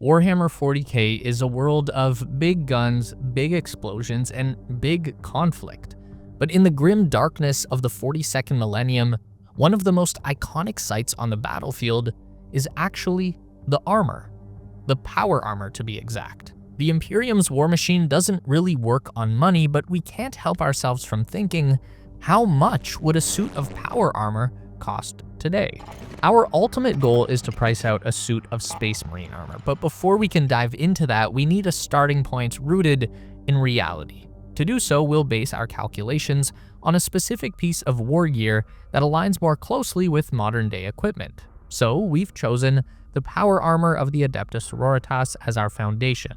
Warhammer 40k is a world of big guns, big explosions, and big conflict. But in the grim darkness of the 42nd millennium, one of the most iconic sights on the battlefield is actually the armor. The power armor, to be exact. The Imperium's war machine doesn't really work on money, but we can't help ourselves from thinking, how much would a suit of power armor cost today? Our ultimate goal is to price out a suit of Space Marine armor, but before we can dive into that, we need a starting point rooted in reality. To do so, we'll base our calculations on a specific piece of war gear that aligns more closely with modern-day equipment. So we've chosen the power armor of the Adeptus Sororitas as our foundation.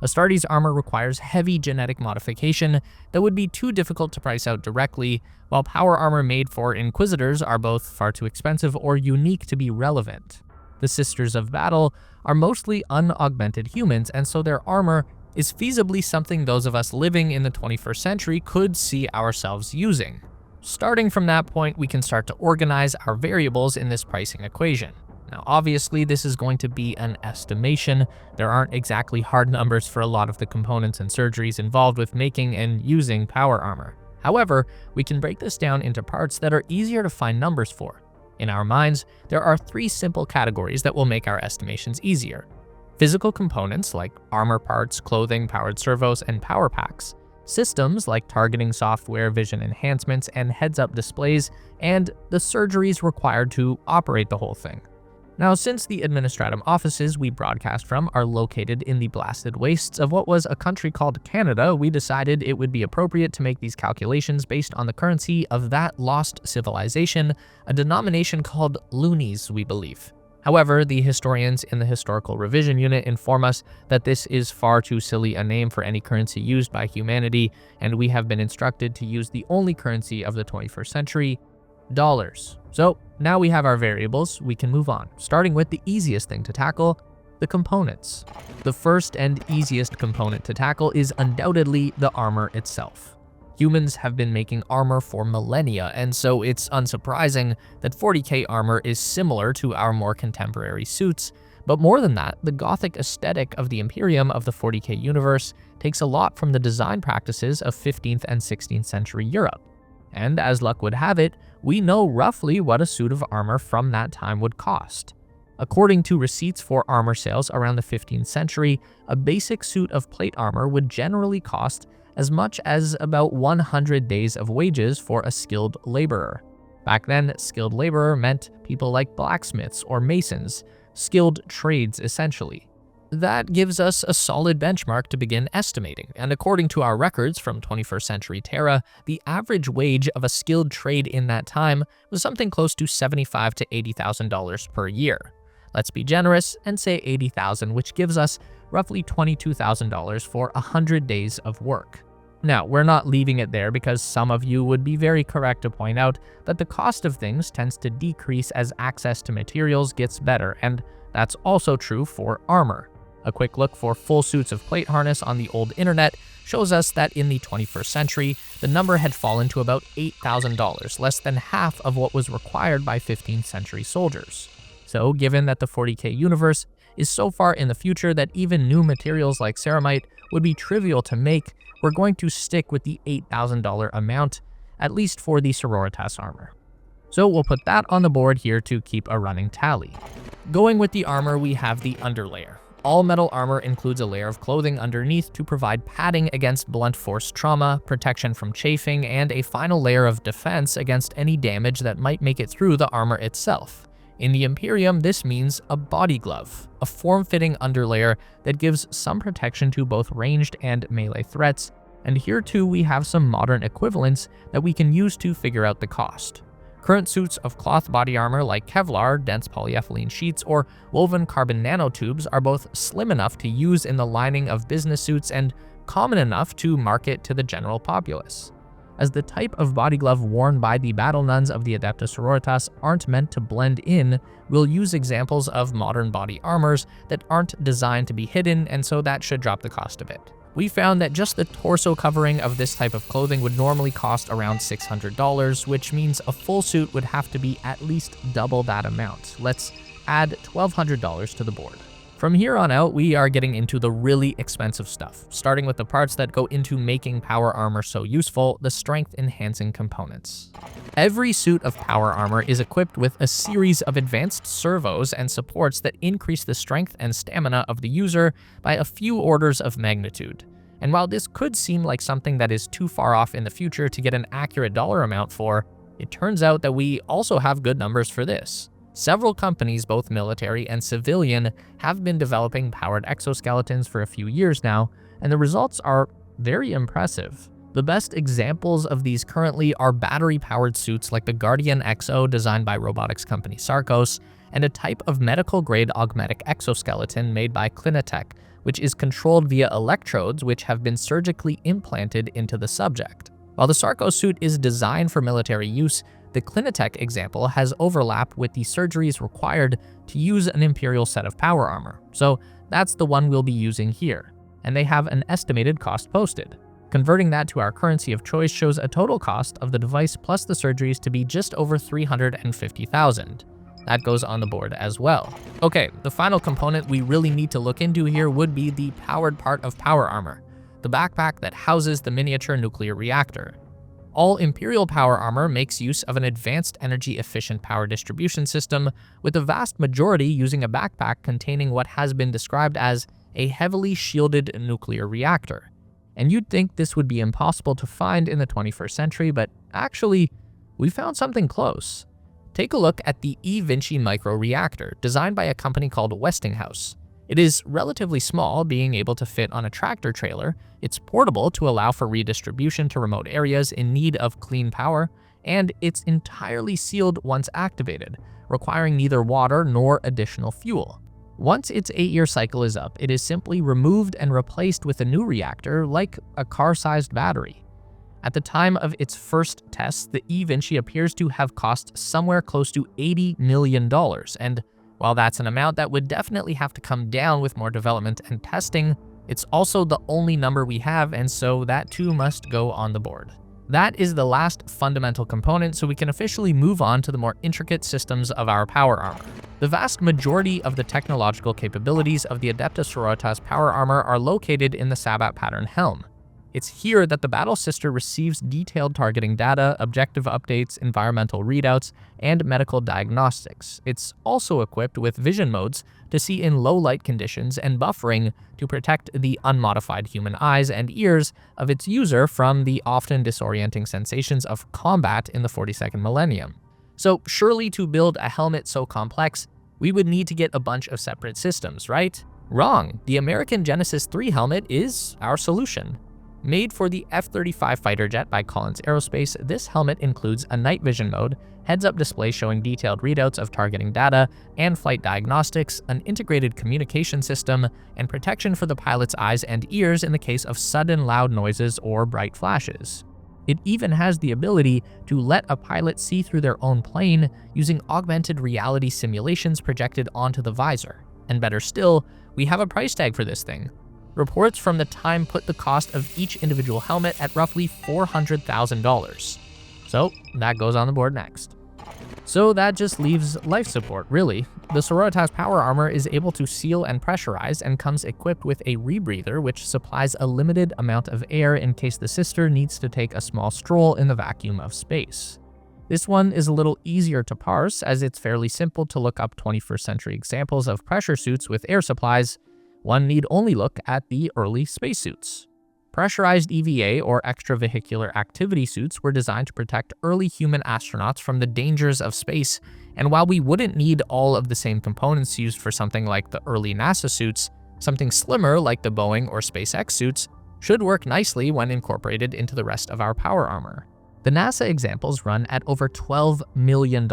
Astartes armor requires heavy genetic modification that would be too difficult to price out directly, while power armor made for Inquisitors are both far too expensive or unique to be relevant. The Sisters of Battle are mostly unaugmented humans, and so their armor is feasibly something those of us living in the 21st century could see ourselves using. Starting from that point, we can start to organize our variables in this pricing equation. Now, obviously, this is going to be an estimation. There aren't exactly hard numbers for a lot of the components and surgeries involved with making and using power armor. However, we can break this down into parts that are easier to find numbers for. In our minds, there are three simple categories that will make our estimations easier. Physical components like armor parts, clothing, powered servos, and power packs. Systems like targeting software, vision enhancements, and heads-up displays, and the surgeries required to operate the whole thing. Now, since the administratum offices we broadcast from are located in the blasted wastes of what was a country called Canada, we decided it would be appropriate to make these calculations based on the currency of that lost civilization, a denomination called loonies, we believe. However, the historians in the Historical Revision Unit inform us that this is far too silly a name for any currency used by humanity, and we have been instructed to use the only currency of the 21st century, dollars. So now we have our variables, we can move on, starting with the easiest thing to tackle, the components. The first and easiest component to tackle is undoubtedly the armor itself. Humans have been making armor for millennia, and so it's unsurprising that 40k armor is similar to our more contemporary suits. But more than that, the Gothic aesthetic of the Imperium of the 40k universe takes a lot from the design practices of 15th and 16th century Europe. And as luck would have it, we know roughly what a suit of armor from that time would cost. According to receipts for armor sales around the 15th century, a basic suit of plate armor would generally cost as much as about 100 days of wages for a skilled laborer. Back then, skilled laborer meant people like blacksmiths or masons, skilled trades essentially. That gives us a solid benchmark to begin estimating, and according to our records from 21st century Terra, the average wage of a skilled trade in that time was something close to $75,000 to $80,000 per year. Let's be generous and say $80,000, which gives us roughly $22,000 for 100 days of work. Now, we're not leaving it there because some of you would be very correct to point out that the cost of things tends to decrease as access to materials gets better, and that's also true for armor. A quick look for full suits of plate harness on the old internet shows us that in the 21st century, the number had fallen to about $8,000, less than half of what was required by 15th century soldiers. So, given that the 40k universe is so far in the future that even new materials like ceramite would be trivial to make, we're going to stick with the $8,000 amount, at least for the Sororitas armor. So we'll put that on the board here to keep a running tally. Going with the armor, we have the Underlayer. All metal armor includes a layer of clothing underneath to provide padding against blunt force trauma, protection from chafing, and a final layer of defense against any damage that might make it through the armor itself. In the Imperium, this means a body glove, a form-fitting underlayer that gives some protection to both ranged and melee threats, and here too we have some modern equivalents that we can use to figure out the cost. Current suits of cloth body armor like Kevlar, dense polyethylene sheets, or woven carbon nanotubes are both slim enough to use in the lining of business suits and common enough to market to the general populace. As the type of body glove worn by the battle nuns of the Adeptus Sororitas aren't meant to blend in, we'll use examples of modern body armors that aren't designed to be hidden, and so that should drop the cost a bit. We found that just the torso covering of this type of clothing would normally cost around $600, which means a full suit would have to be at least double that amount. Let's add $1,200 to the board. From here on out, we are getting into the really expensive stuff, starting with the parts that go into making power armor so useful, the strength-enhancing components. Every suit of power armor is equipped with a series of advanced servos and supports that increase the strength and stamina of the user by a few orders of magnitude. And while this could seem like something that is too far off in the future to get an accurate dollar amount for, it turns out that we also have good numbers for this. Several companies, both military and civilian, have been developing powered exoskeletons for a few years now, and the results are very impressive. The best examples of these currently are battery-powered suits like the Guardian XO designed by robotics company Sarcos, and a type of medical-grade augmetic exoskeleton made by Clinitech, which is controlled via electrodes which have been surgically implanted into the subject. While the Sarcos suit is designed for military use, the Clinitech example has overlap with the surgeries required to use an Imperial set of power armor, so that's the one we'll be using here, and they have an estimated cost posted. Converting that to our currency of choice shows a total cost of the device plus the surgeries to be just over $350,000. That goes on the board as well. Okay, the final component we really need to look into here would be the powered part of power armor, the backpack that houses the miniature nuclear reactor. All Imperial power armor makes use of an advanced energy-efficient power distribution system, with the vast majority using a backpack containing what has been described as a heavily shielded nuclear reactor. And you'd think this would be impossible to find in the 21st century, but actually, we found something close. Take a look at the E Vinci micro-reactor, designed by a company called Westinghouse. It is relatively small, being able to fit on a tractor trailer. It's portable to allow for redistribution to remote areas in need of clean power, and it's entirely sealed once activated, requiring neither water nor additional fuel. Once its 8-year cycle is up, it is simply removed and replaced with a new reactor like a car-sized battery. At the time of its first tests, the E Vinci appears to have cost somewhere close to $80 million, and while that's an amount that would definitely have to come down with more development and testing, it's also the only number we have, and so that too must go on the board. That is the last fundamental component, so we can officially move on to the more intricate systems of our power armor. The vast majority of the technological capabilities of the Adeptus Sororitas power armor are located in the Sabbat pattern helm. It's here that the Battle Sister receives detailed targeting data, objective updates, environmental readouts, and medical diagnostics. It's also equipped with vision modes to see in low light conditions and buffering to protect the unmodified human eyes and ears of its user from the often disorienting sensations of combat in the 42nd millennium. So surely to build a helmet so complex, we would need to get a bunch of separate systems, right? Wrong. The American Genesis 3 helmet is our solution. Made for the F-35 fighter jet by Collins Aerospace, this helmet includes a night vision mode, heads-up display showing detailed readouts of targeting data and flight diagnostics, an integrated communication system, and protection for the pilot's eyes and ears in the case of sudden loud noises or bright flashes. It even has the ability to let a pilot see through their own plane using augmented reality simulations projected onto the visor. And better still, we have a price tag for this thing. Reports from the time put the cost of each individual helmet at roughly $400,000. So that goes on the board next. So that just leaves life support, really. The Sororitas power armor is able to seal and pressurize and comes equipped with a rebreather which supplies a limited amount of air in case the sister needs to take a small stroll in the vacuum of space. This one is a little easier to parse as it's fairly simple to look up 21st century examples of pressure suits with air supplies. One need only look at the early spacesuits. Pressurized EVA or extravehicular activity suits were designed to protect early human astronauts from the dangers of space, and while we wouldn't need all of the same components used for something like the early NASA suits, something slimmer like the Boeing or SpaceX suits should work nicely when incorporated into the rest of our power armor. The NASA examples run at over $12 million,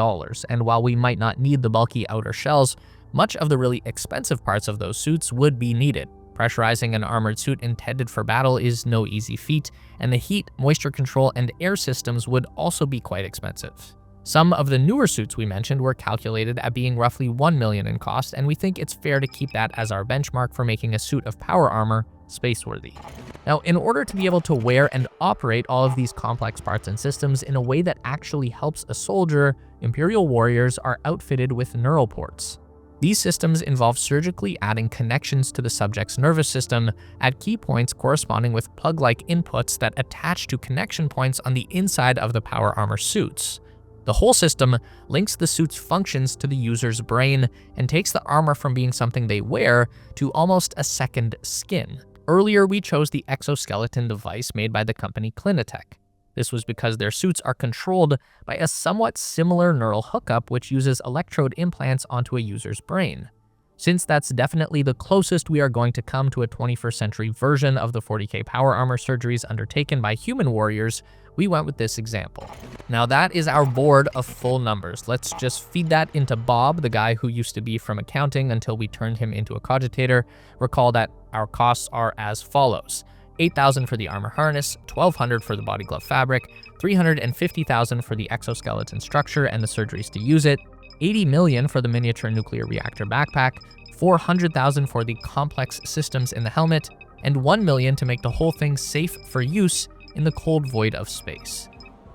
and while we might not need the bulky outer shells, much of the really expensive parts of those suits would be needed. Pressurizing an armored suit intended for battle is no easy feat, and the heat, moisture control, and air systems would also be quite expensive. Some of the newer suits we mentioned were calculated at being roughly $1 million in cost, and we think it's fair to keep that as our benchmark for making a suit of power armor space-worthy. Now, in order to be able to wear and operate all of these complex parts and systems in a way that actually helps a soldier, Imperial warriors are outfitted with neural ports. These systems involve surgically adding connections to the subject's nervous system at key points corresponding with plug-like inputs that attach to connection points on the inside of the power armor suits. The whole system links the suit's functions to the user's brain and takes the armor from being something they wear to almost a second skin. Earlier, we chose the exoskeleton device made by the company Clinitech. This was because their suits are controlled by a somewhat similar neural hookup which uses electrode implants onto a user's brain. Since that's definitely the closest we are going to come to a 21st century version of the 40K power armor surgeries undertaken by human warriors, we went with this example. Now that is our board of full numbers. Let's just feed that into Bob, the guy who used to be from accounting until we turned him into a cogitator. Recall that our costs are as follows. $8,000 for the armor harness, $1,200 for the body glove fabric, $350,000 for the exoskeleton structure and the surgeries to use it, $80 million for the miniature nuclear reactor backpack, $400,000 for the complex systems in the helmet, and $1 million to make the whole thing safe for use in the cold void of space.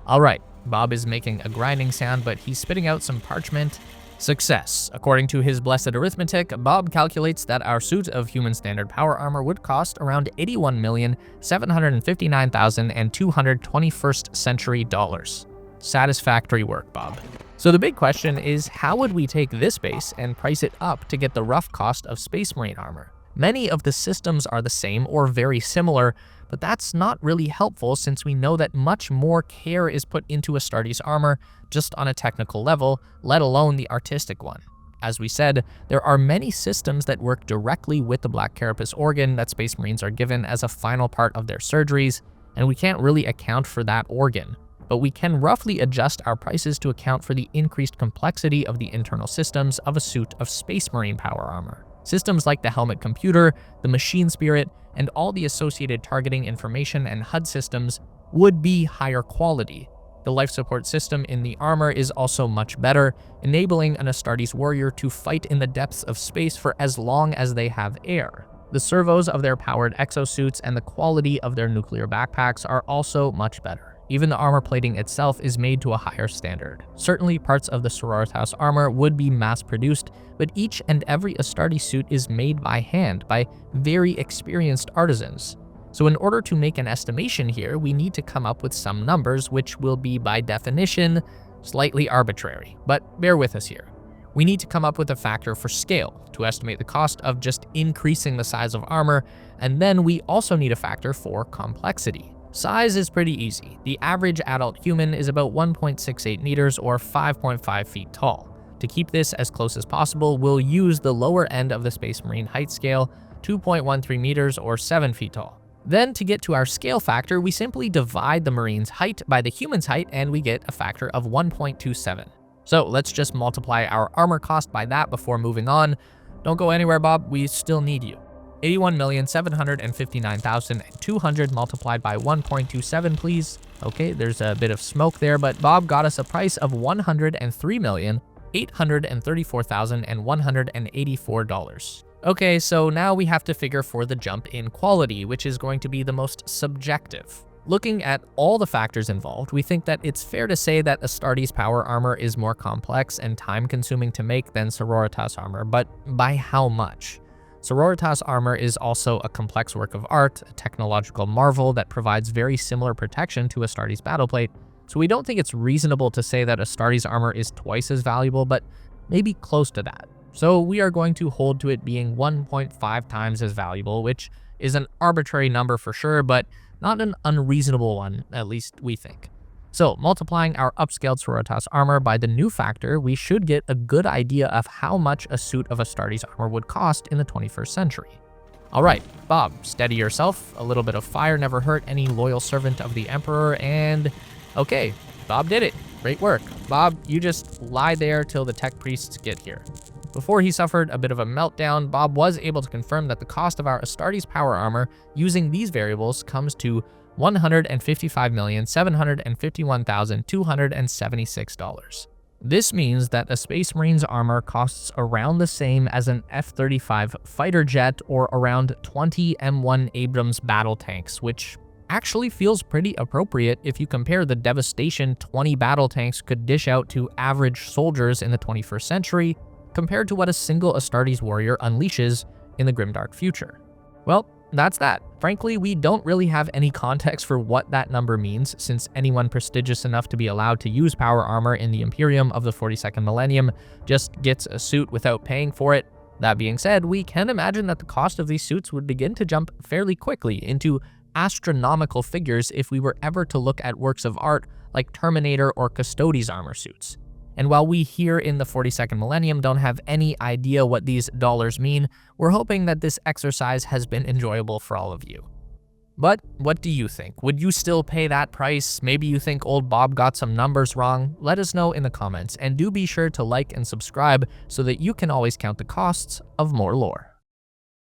All right, Bob is making a grinding sound, but he's spitting out some parchment. Success. According to his blessed arithmetic, Bob calculates that our suit of human standard power armor would cost around $81,759,200 21st century dollars. Satisfactory work, Bob. So the big question is, how would we take this base and price it up to get the rough cost of Space Marine armor? Many of the systems are the same or very similar, but that's not really helpful since we know that much more care is put into Astartes armor just on a technical level, let alone the artistic one. As we said, there are many systems that work directly with the Black Carapace organ that Space Marines are given as a final part of their surgeries, and we can't really account for that organ. But we can roughly adjust our prices to account for the increased complexity of the internal systems of a suit of Space Marine power armor. Systems like the helmet computer, the machine spirit, and all the associated targeting information and HUD systems would be higher quality. The life support system in the armor is also much better, enabling an Astartes warrior to fight in the depths of space for as long as they have air. The servos of their powered exosuits and the quality of their nuclear backpacks are also much better. Even the armor plating itself is made to a higher standard. Certainly parts of the Sororitas armor would be mass-produced, but each and every Astartes suit is made by hand by very experienced artisans. So in order to make an estimation here, we need to come up with some numbers which will be by definition slightly arbitrary, but bear with us here. We need to come up with a factor for scale to estimate the cost of just increasing the size of armor, and then we also need a factor for complexity. Size is pretty easy. The average adult human is about 1.68 meters or 5.5 feet tall. To keep this as close as possible, we'll use the lower end of the Space Marine height scale, 2.13 meters or 7 feet tall. Then to get to our scale factor, we simply divide the Marine's height by the human's height and we get a factor of 1.27. So let's just multiply our armor cost by that before moving on. Don't go anywhere, Bob, we still need you. 81,759,200 multiplied by 1.27, please. Okay, there's a bit of smoke there, but Bob got us a price of $103,834,184. Okay, so now we have to figure for the jump in quality, which is going to be the most subjective. Looking at all the factors involved, we think that it's fair to say that Astartes power armor is more complex and time-consuming to make than Sororitas armor, but by how much? Sororitas armor is also a complex work of art, a technological marvel that provides very similar protection to Astartes battleplate, so we don't think it's reasonable to say that Astartes armor is twice as valuable, but maybe close to that. So we are going to hold to it being 1.5 times as valuable, which is an arbitrary number for sure, but not an unreasonable one, at least we think. So multiplying our upscaled Sororitas armor by the new factor, we should get a good idea of how much a suit of Astartes armor would cost in the 21st century. All right, Bob, steady yourself. A little bit of fire never hurt any loyal servant of the Emperor, and okay, Bob did it. Great work. Bob, you just lie there till the tech priests get here. Before he suffered a bit of a meltdown, Bob was able to confirm that the cost of our Astartes power armor using these variables comes to $155,751,276. This means that a Space Marine's armor costs around the same as an F-35 fighter jet or around 20 M1 Abrams battle tanks, which actually feels pretty appropriate if you compare the devastation 20 battle tanks could dish out to average soldiers in the 21st century compared to what a single Astartes warrior unleashes in the grimdark future. Well, that's that. Frankly, we don't really have any context for what that number means, since anyone prestigious enough to be allowed to use power armor in the Imperium of the 42nd millennium just gets a suit without paying for it. That being said, we can imagine that the cost of these suits would begin to jump fairly quickly into astronomical figures if we were ever to look at works of art like Terminator or Custodes armor suits. And while we here in the 42nd millennium don't have any idea what these dollars mean, we're hoping that this exercise has been enjoyable for all of you. But what do you think? Would you still pay that price? Maybe you think old Bob got some numbers wrong? Let us know in the comments, and do be sure to like and subscribe so that you can always count the costs of more lore.